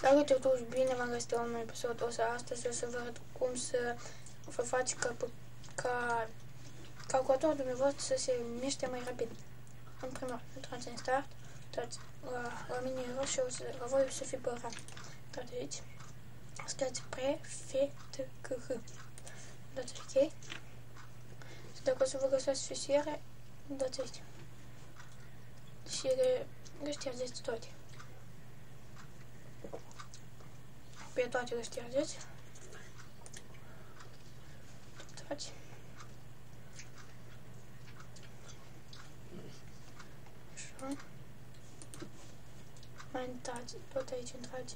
Salut totuși, bine v-am găsit la un nou episod. Astăzi o să vă arăt cum să vă faci ca calculatorul dumneavoastră să se miște mai rapid. În primul rând, intrați în start, dați la mine roșu și la voi o să fie pe ram. Dați aici, scrieți prefetch. Dați OK. Și dacă o să vă găsați fișiere, dați aici. Și le ștergeți toate. Pe toate le ștergeți. Toate. Așa. Mai intrați, tot aici intrați.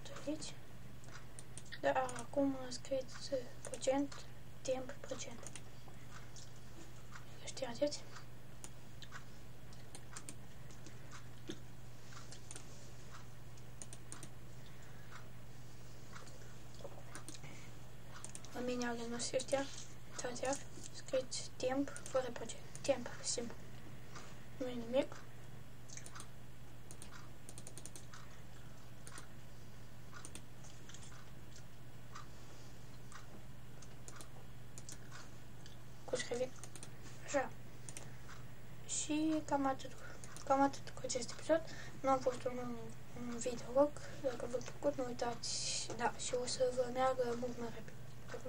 Tot aici. Dar acum scrieți procent, timp, procent. Le ștergeți. La mine ale nu se știa, intrați iar, scrieți timp fără procent. Timp, simplu. Nu e nimic. Cu scris așa. Și cam atât. Cam atât cu acest episod. Nu am fost un videolog. Dacă v-a plăcut, nu uitați. Da, și o să vă meargă mult mai rapid. Dacă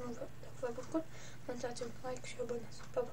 v-a plăcut, nu uitați un like și abonați. Pa, pa!